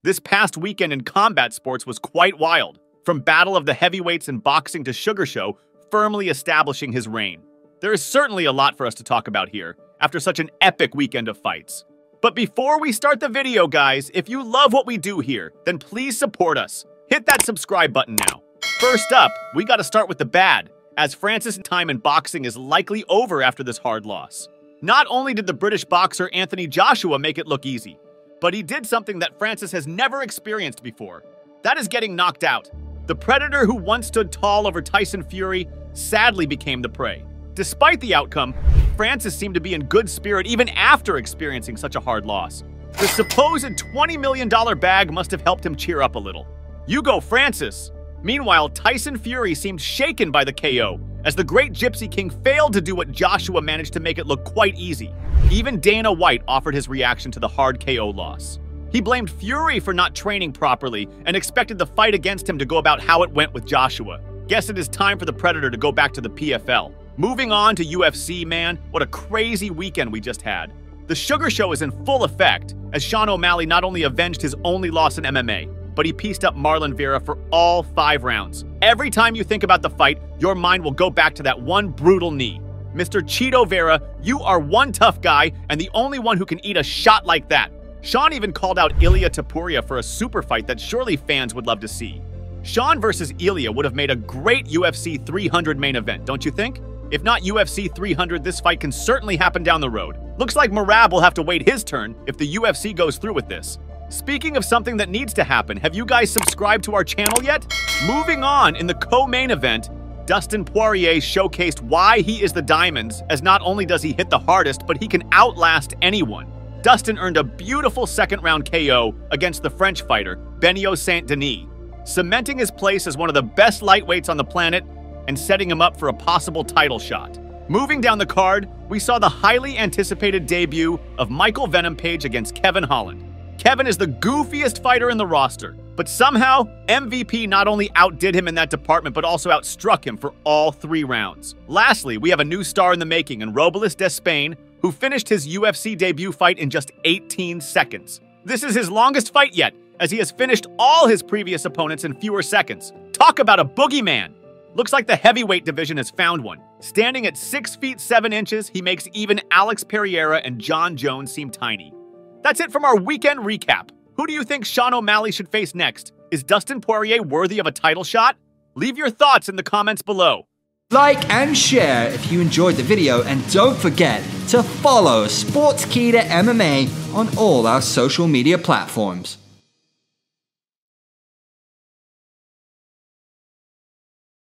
This past weekend in combat sports was quite wild, from Battle of the Heavyweights in boxing to Sugar Show, firmly establishing his reign. There is certainly a lot for us to talk about here, after such an epic weekend of fights. But before we start the video, guys, if you love what we do here, then please support us. Hit that subscribe button now. First up, we gotta start with the bad, as Francis' time in boxing is likely over after this hard loss. Not only did the British boxer Anthony Joshua make it look easy, but he did something that Francis has never experienced before. That is getting knocked out. The Predator who once stood tall over Tyson Fury sadly became the prey. Despite the outcome, Francis seemed to be in good spirit even after experiencing such a hard loss. The supposed $20 million bag must have helped him cheer up a little. You go, Francis! Meanwhile, Tyson Fury seemed shaken by the KO, as the great Gypsy King failed to do what Joshua managed to make it look quite easy. Even Dana White offered his reaction to the hard KO loss. He blamed Fury for not training properly and expected the fight against him to go about how it went with Joshua. Guess it is time for the Predator to go back to the PFL. Moving on to UFC, man, what a crazy weekend we just had. The Sugar Show is in full effect, as Sean O'Malley not only avenged his only loss in MMA, but he pieced up Marlon Vera for all 5 rounds. Every time you think about the fight, your mind will go back to that one brutal knee. Mr. Cheeto Vera, you are one tough guy and the only one who can eat a shot like that. Sean even called out Ilia Topuria for a super fight that surely fans would love to see. Sean versus Ilia would have made a great UFC 300 main event, don't you think? If not UFC 300, this fight can certainly happen down the road. Looks like Merab will have to wait his turn if the UFC goes through with this. Speaking of something that needs to happen, have you guys subscribed to our channel yet? Moving on, in the co-main event, Dustin Poirier showcased why he is the Diamonds, as not only does he hit the hardest, but he can outlast anyone. Dustin earned a beautiful second-round KO against the French fighter, Benio Saint-Denis, cementing his place as one of the best lightweights on the planet and setting him up for a possible title shot. Moving down the card, we saw the highly anticipated debut of Michael Venom Page against Kevin Holland. Kevin is the goofiest fighter in the roster, but somehow, MVP not only outdid him in that department, but also outstruck him for all 3 rounds. Lastly, we have a new star in the making in Robles Despain, who finished his UFC debut fight in just 18 seconds. This is his longest fight yet, as he has finished all his previous opponents in fewer seconds. Talk about a boogeyman! Looks like the heavyweight division has found one. Standing at 6 feet 7 inches, he makes even Alex Pereira and John Jones seem tiny. That's it from our weekend recap. Who do you think Sean O'Malley should face next? Is Dustin Poirier worthy of a title shot? Leave your thoughts in the comments below. Like and share if you enjoyed the video, and don't forget to follow Sportskeeda MMA on all our social media platforms.